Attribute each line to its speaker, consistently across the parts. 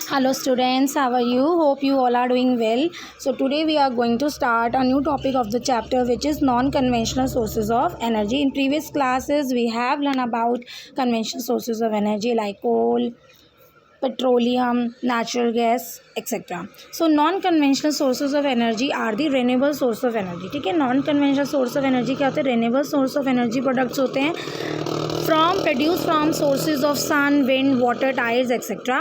Speaker 1: Hello students, how are you? Hope you all are doing well. So today we are going to start a new topic of the chapter, which is non-conventional sources of energy. In previous classes we have learned about conventional sources of energy like coal, petroleum, natural gas, etc. So non-conventional sources of energy are the renewable source of energy. ठीक है, non-conventional source of energy क्या होते हैं? renewable source of energy products होते हैं produce from sources of sun, wind, water, tides etcetera.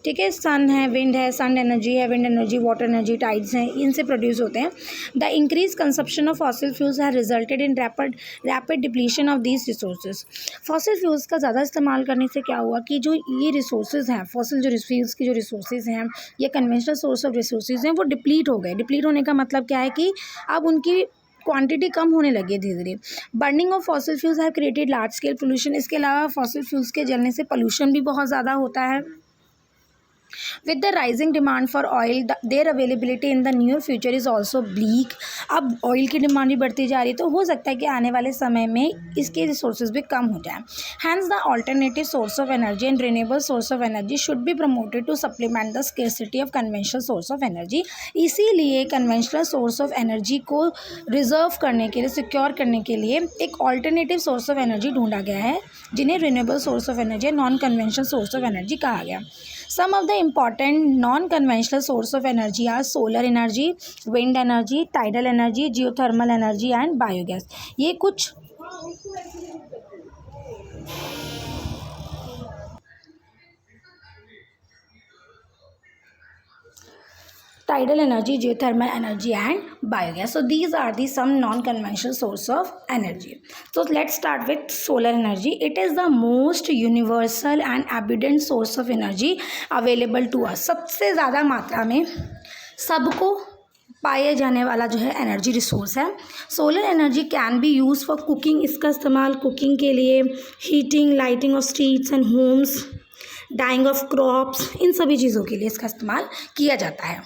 Speaker 1: ठीक है, sun है, विंड है, सन एनर्जी है, wind energy, water energy, tides हैं, इनसे प्रोड्यूस होते हैं. The increase consumption of fossil fuels है resulted in rapid depletion of these resources. Fossil fuels का ज़्यादा इस्तेमाल करने से क्या हुआ कि जो ये रिसोर्सेज हैं, फॉसिल जो फ्यूल्स की जो रिसोर्सेज हैं या कन्वेंशनल सोर्स ऑफ रिसोर्सेज हैं, वो डिप्लीट हो गए. डिप्लीट होने का मतलब क्या है कि अब उनकी क्वांटिटी कम होने लगी है धीरे धीरे. Burning of fossil fuels have created large scale pollution. इसके अलावा फॉसिल फ्यूल्स के जलने से पोल्यूशन भी बहुत ज़्यादा होता है. With the rising demand for oil, their availability in the near future is also bleak. अब ऑयल की डिमांड भी बढ़ती जा रही है, तो हो सकता है कि आने वाले समय में इसके रिसोर्सेज भी कम हो जाए. Hence the alternative source of energy and renewable source of energy should be promoted to supplement the scarcity of conventional source of energy. इसीलिए conventional source of energy को रिजर्व करने के लिए, सिक्योर करने के लिए एक alternative source of energy ढूंढा गया है, जिन्हें renewable source of energy, non conventional source of energy कहा गया. Some of the important non-conventional source of energy are solar energy, wind energy, tidal energy, geothermal energy and biogas. ये कुछ tidal energy, geothermal energy and biogas. So these are the some non-conventional source of energy. So let's start with solar energy. It is the most universal and abundant source of energy available to us. सबसे ज़्यादा मात्रा में सबको पाए जाने वाला जो है एनर्जी रिसोर्स है. Solar energy can be use for cooking. इसका इस्तेमाल कुकिंग के लिए, heating, lighting of streets and homes, drying of crops, इन सभी चीज़ों के लिए इसका इस्तेमाल किया जाता है.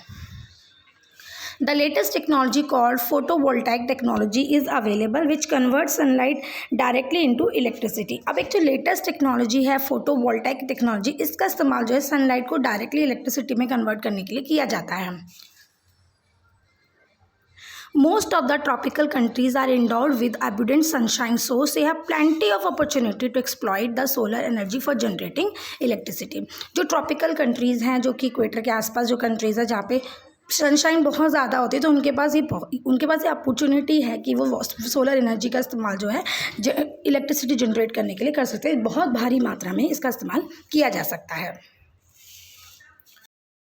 Speaker 1: The latest technology called photovoltaic technology is available, which converts sunlight directly into electricity. अब एक जो लेटेस्ट टेक्नोलॉजी है फोटोवोल्टाइक टेक्नोलॉजी, इसका इस्तेमाल जो है सनलाइट को डायरेक्टली इलेक्ट्रिसिटी में कन्वर्ट करने के लिए किया जाता है. Most of the tropical countries are endowed with abundant sunshine, so they have plenty of opportunity to exploit the solar energy for generating electricity. जो ट्रॉपिकल कंट्रीज़ हैं, जो कि इक्वेटर के आसपास जो कंट्रीज़ है जहाँ पे सनशाइन बहुत ज़्यादा होती है, तो उनके पास ये अपॉर्चुनिटी है कि वो सोलर एनर्जी का इस्तेमाल जो है इलेक्ट्रिसिटी जनरेट करने के लिए कर सकते हैं. बहुत भारी मात्रा में इसका इस्तेमाल किया जा सकता है.